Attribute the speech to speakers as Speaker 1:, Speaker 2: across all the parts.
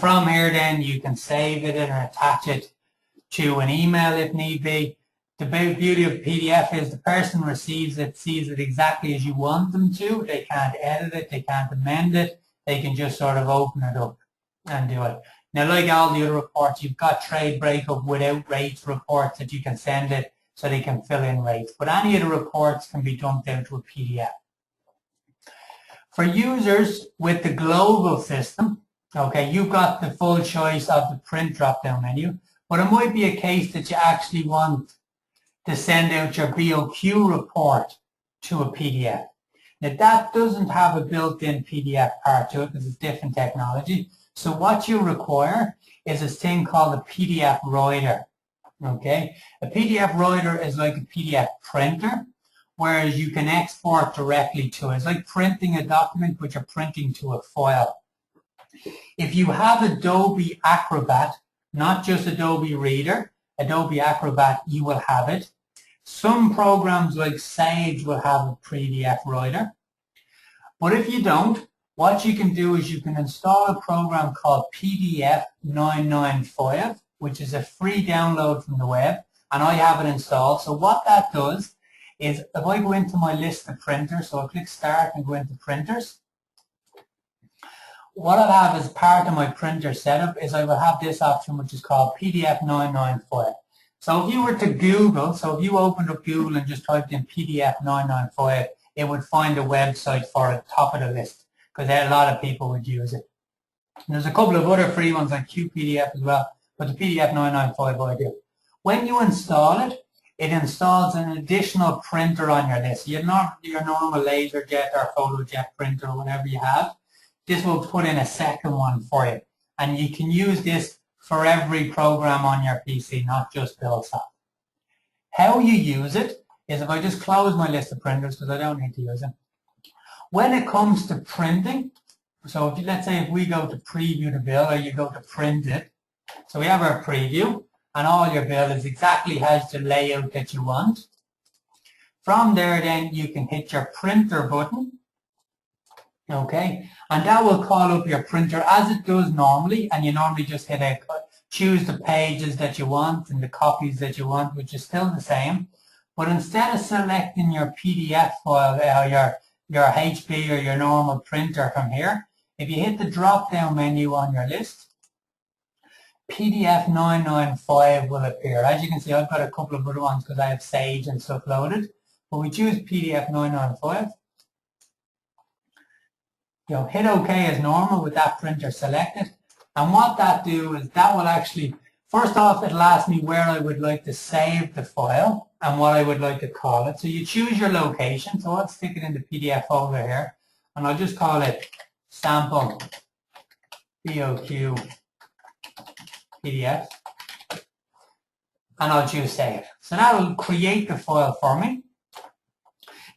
Speaker 1: from here then you can save it and attach it to an email if need be. The beauty of PDF is the person receives it, sees it exactly as you want them to. They can't edit it, they can't amend it. They can just sort of open it up and do it. Now, like all the other reports, you've got trade breakup without rates reports that you can send it so they can fill in rates. But any of the reports can be dumped out to a PDF. For users with the global system, okay, you've got the full choice of the print drop-down menu, but it might be a case that you actually want to send out your BOQ report to a PDF. Now that doesn't have a built-in PDF part to it because it's different technology. So what you require is this thing called a PDF writer. Okay, a PDF writer is like a PDF printer, whereas you can export directly to it. It's like printing a document, but you're printing to a file. If you have Adobe Acrobat, not just Adobe Reader, Adobe Acrobat, you will have it. Some programs like Sage will have a PDF writer. But if you don't, what you can do is you can install a program called PDF 995, which is a free download from the web, and I have it installed. So what that does is if I go into my list of printers, so I'll click Start and go into Printers, what I'll have as part of my printer setup is I will have this option which is called PDF 995. So if you were to Google, so if you opened up Google and just typed in PDF 995, it would find a website for it, top of the list, because a lot of people would use it. And there's a couple of other free ones like QPDF as well, but the PDF 995 I do. When you install it, it installs an additional printer on your list. Your normal LaserJet or PhotoJet printer or whatever you have, this will put in a second one for you. And you can use this for every program on your PC, not just Buildsoft. How you use it is if I just close my list of printers because I don't need to use it. When it comes to printing, so if you, let's say if we go to preview the bill or you go to print it, so we have our preview and all your bill is exactly has the layout that you want. From there then you can hit your printer button, okay, and that will call up your printer as it does normally, and you normally just hit a, choose the pages that you want and the copies that you want, which is still the same. But instead of selecting your PDF file or your HP or your normal printer from here, if you hit the drop-down menu on your list, PDF 995 will appear. As you can see, I've got a couple of other ones because I have Sage and stuff loaded. But we choose PDF 995. Hit OK as normal with that printer selected. And what that do is that will actually, first off, it'll ask me where I would like to save the file and what I would like to call it. So you choose your location. So I'll stick it in the PDF folder here. And I'll just call it sample BOQ PDF. And I'll choose save. So that will create the file for me.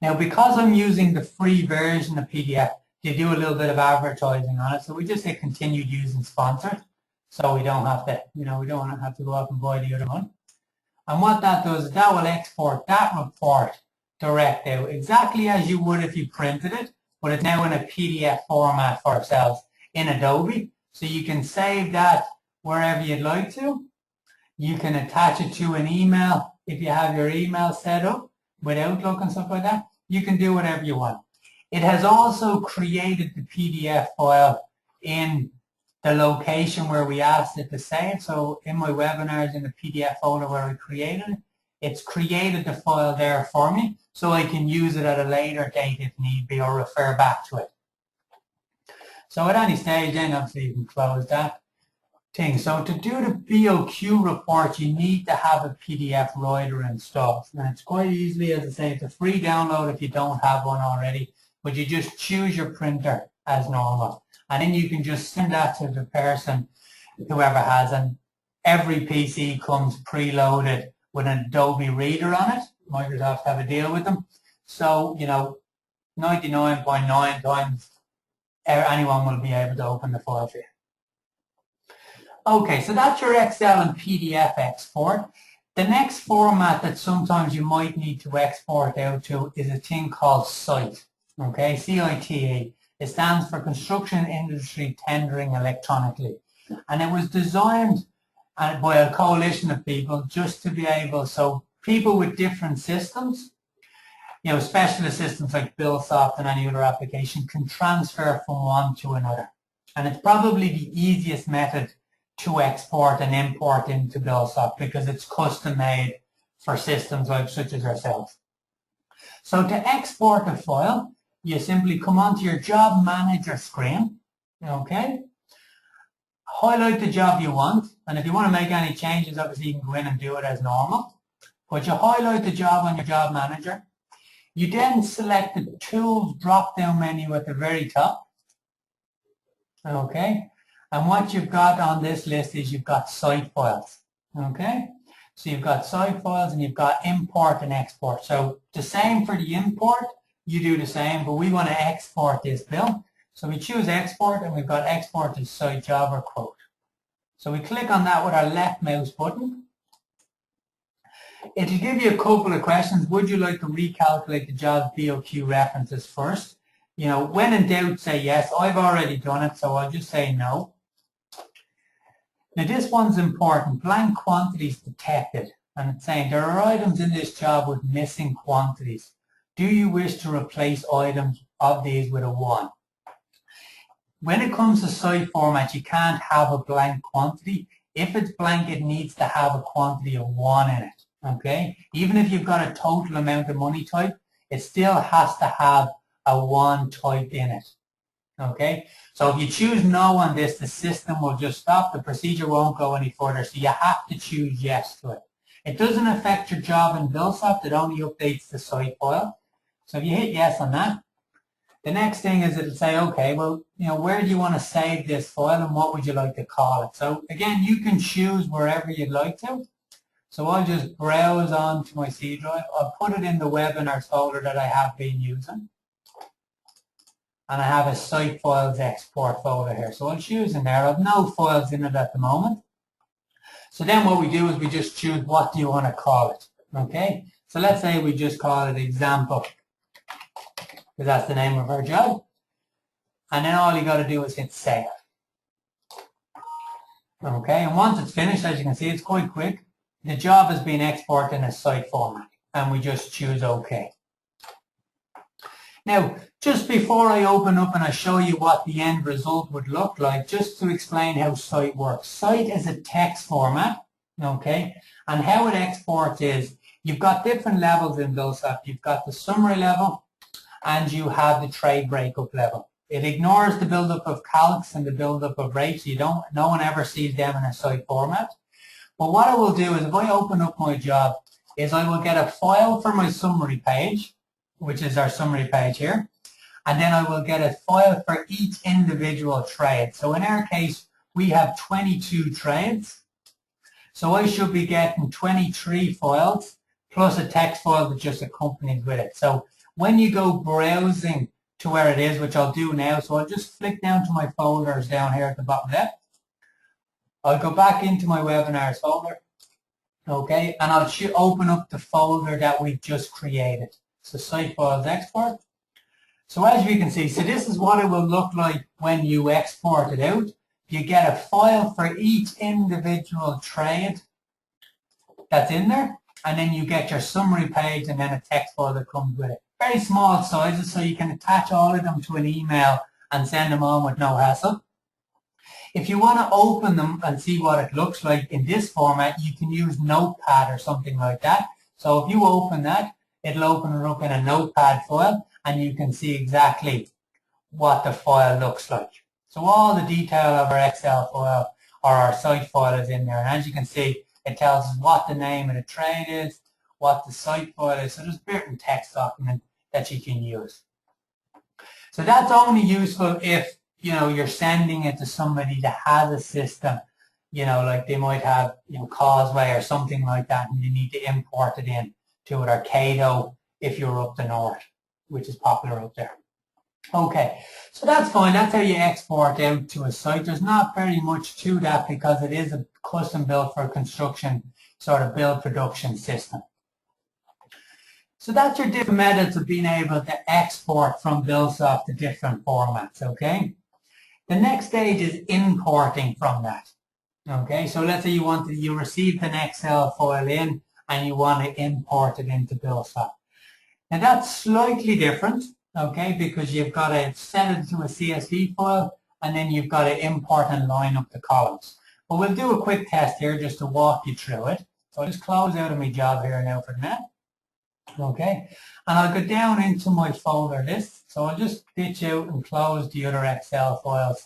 Speaker 1: Now, because I'm using the free version of PDF, they do a little bit of advertising on it. So we just hit continued using sponsored. So we don't have to, we don't have to go out and buy the other one. And what that does is that will export that report direct out, exactly as you would if you printed it, but it's now in a PDF format for ourselves in Adobe. So you can save that wherever you'd like to. You can attach it to an email if you have your email set up with Outlook and stuff like that. You can do whatever you want. It has also created the PDF file in the location where we asked it to save. So in my webinars in the PDF folder where I created it, it's created the file there for me so I can use it at a later date if need be or refer back to it. So at any stage then obviously you can close that thing. So to do the BOQ report you need to have a PDF writer installed. And it's quite easily, as I say, it's a free download if you don't have one already. But you just choose your printer as normal. And then you can just send that to the person, whoever has, and every PC comes preloaded with an Adobe Reader on it. Microsoft have a deal with them. So, 99.9 times anyone will be able to open the file for you. Okay, so that's your Excel and PDF export. The next format that sometimes you might need to export out to is a thing called CITE. Okay, CITE. It stands for Construction Industry Tendering Electronically. And it was designed by a coalition of people just to be able, so people with different systems, you know, specialist systems like Buildsoft and any other application can transfer from one to another. And it's probably the easiest method to export and import into Buildsoft because it's custom made for systems like such as ourselves. So to export a file, you simply come onto your job manager screen, okay? Highlight the job you want, and if you want to make any changes, obviously you can go in and do it as normal. But you highlight the job on your job manager. You then select the Tools drop-down menu at the very top. Okay, and what you've got on this list is you've got site files. Okay, so you've got site files and you've got import and export. So the same for the import, you do the same, but we want to export this bill. So we choose export and we've got export to site job or quote. So we click on that with our left mouse button. It'll give you a couple of questions. Would you like to recalculate the job's BOQ references first? You know, when in doubt, say yes. I've already done it, so I'll just say no. Now this one's important. Blank quantities detected. And it's saying there are items in this job with missing quantities. Do you wish to replace items of these with a 1? When it comes to site format, you can't have a blank quantity. If it's blank, it needs to have a quantity of 1 in it. Okay? Even if you've got a total amount of money type, it still has to have a 1 typed in it. Okay? So if you choose no on this, the system will just stop. The procedure won't go any further. So you have to choose yes to it. It doesn't affect your job in Buildsoft. It only updates the site file. So if you hit yes on that, the next thing is it'll say, okay, well, you know, where do you want to save this file and what would you like to call it? So again, you can choose wherever you'd like to. So I'll just browse onto my C drive. I'll put it in the webinars folder that I have been using. And I have a site files export folder here. So I'll choose in there. I have no files in it at the moment. So then what we do is we just choose what do you want to call it. Okay? So let's say we just call it example, because that's the name of our job. And then all you got to do is hit save. Okay, and once it's finished, as you can see, it's quite quick. The job has been exported in a site format, and we just choose OK. Now, just before I open up and I show you what the end result would look like, just to explain how site works. Site is a text format, okay, and how it exports is you've got different levels in Buildsoft. You've got the summary level, and you have the trade breakup level. It ignores the buildup of calcs and the buildup of rates. No one ever sees them in a site format. But what I will do is if I open up my job, is I will get a file for my summary page, which is our summary page here, and then I will get a file for each individual trade. So in our case, we have 22 trades. So I should be getting 23 files plus a text file that just accompanies with it. So when you go browsing to where it is, which I'll do now, so I'll just flick down to my folders down here at the bottom left. I'll go back into my webinars folder, okay, and I'll open up the folder that we've just created. So site files export. So as you can see, so this is what it will look like when you export it out. You get a file for each individual trade that's in there, and then you get your summary page and then a text file that comes with it. Very small sizes, so you can attach all of them to an email and send them on with no hassle. If you want to open them and see what it looks like in this format, you can use Notepad or something like that. So if you open that, it'll open it up in a Notepad file, and you can see exactly what the file looks like. So all the detail of our Excel file or our site file is in there. And as you can see, it tells us what the name of the trade is, what the site file is. So there's a written text document that you can use. So that's only useful if, you know, you're sending it to somebody that has a system, you know, like they might have, you know, Causeway or something like that, and you need to import it in to it, or Cato if you're up the north, which is popular up there. Okay, so that's fine. That's how you export out to a site. There's not very much to that because it is a custom built for a construction sort of build production system. So that's your different methods of being able to export from Buildsoft to different formats, okay? The next stage is importing from that. Okay, so let's say you received an Excel file in and you want to import it into Buildsoft. Now that's slightly different, okay, because you've got to set it to a CSV file and then you've got to import and line up the columns. But we'll do a quick test here just to walk you through it. So I'll just close out of my job here now for now. Okay, and I'll go down into my folder list. So I'll just ditch out and close the other Excel files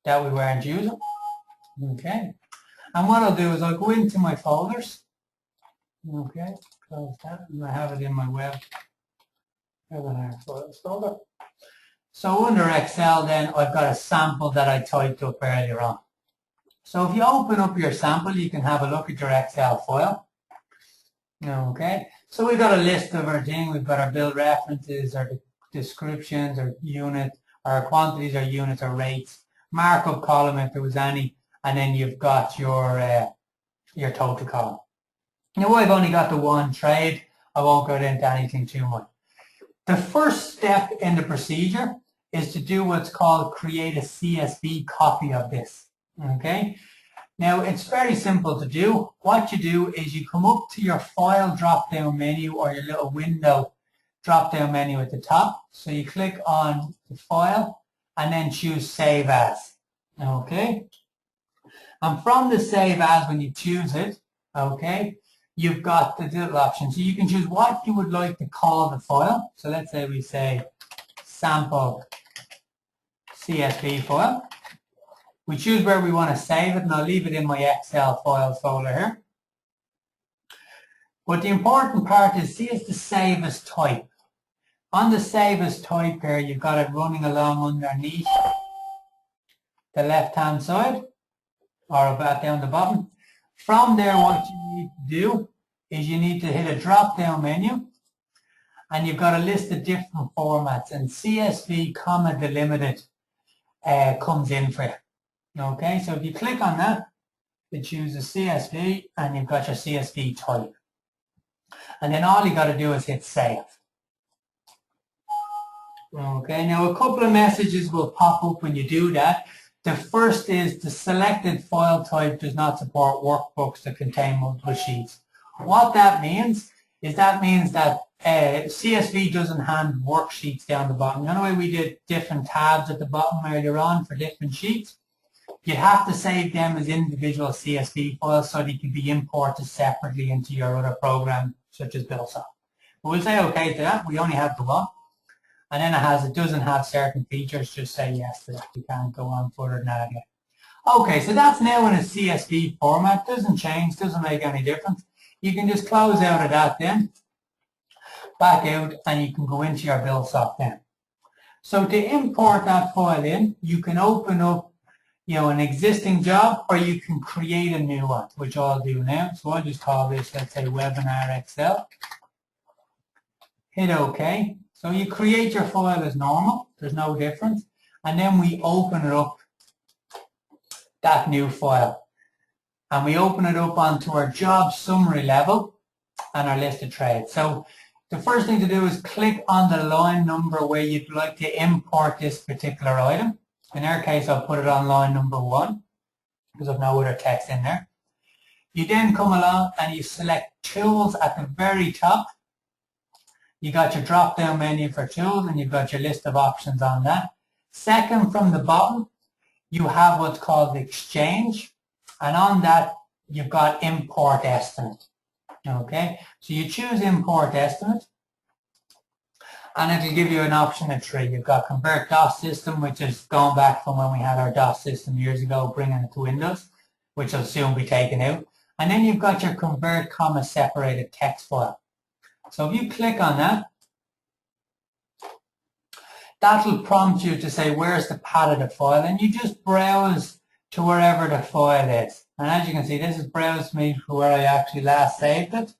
Speaker 1: that we weren't using. Okay, and what I'll do is I'll go into my folders. Okay, close that, and I have it in my webinar files folder. So under Excel then, I've got a sample that I typed up earlier on. So if you open up your sample, you can have a look at your Excel file. Okay, so we've got a list of our thing. We've got our build references, our descriptions, our unit, our quantities, our units, our rates, markup column if there was any, and then you've got your total column. Now I've only got the one trade. I won't go into anything too much. The first step in the procedure is to do what's called create a CSV copy of this. Okay. Now it's very simple to do. What you do is you come up to your file drop-down menu or your little window drop-down menu at the top. So you click on the file and then choose save as. Okay. And from the save as, when you choose it, okay, you've got the little option. So you can choose what you would like to call the file. So let's say we say sample CSV file. We choose where we want to save it, and I'll leave it in my Excel files folder here. But the important part is, see, it's the save as type. On the save as type here, you've got it running along underneath the left-hand side, or about down the bottom. From there, what you need to do is you need to hit a drop-down menu, and you've got a list of different formats, and CSV, comma, delimited comes in for you. Okay, so if you click on that, it chooses CSV, and you've got your CSV type. And then all you got to do is hit save. Okay, now a couple of messages will pop up when you do that. The first is the selected file type does not support workbooks that contain multiple sheets. What that means is that CSV doesn't hand worksheets down the bottom. You know the way we did different tabs at the bottom earlier on for different sheets? You have to save them as individual CSV files so they can be imported separately into your other program, such as Buildsoft. But we'll say OK to that. We only have the one. And then it doesn't have certain features. Just say yes to that. You can't go on further than that again. OK, so that's now in a CSV format. Doesn't change, doesn't make any difference. You can just close out of that then, back out, and you can go into your Buildsoft then. So to import that file in, you can open up an existing job, or you can create a new one, which I'll do now. So I'll just call this, let's say, Webinar Excel. Hit OK. So you create your file as normal. There's no difference. And then we open it up, that new file. And we open it up onto our job summary level and our list of trades. So the first thing to do is click on the line number where you'd like to import this particular item. In our case, I'll put it on line number 1 because I've no other text in there. You then come along and you select Tools at the very top. You got your drop-down menu for Tools and you've got your list of options on that. Second from the bottom, you have what's called Exchange, and on that you've got Import Estimate. Okay, so you choose Import Estimate, and it'll give you an option of 3. You've got Convert DOS System, which is going back from when we had our DOS system years ago, bringing it to Windows, which will soon be taken out. And then you've got your Convert, comma, separated text file. So if you click on that, that'll prompt you to say, where's the path of the file? And you just browse to wherever the file is. And as you can see, this has browsed me for where I actually last saved it.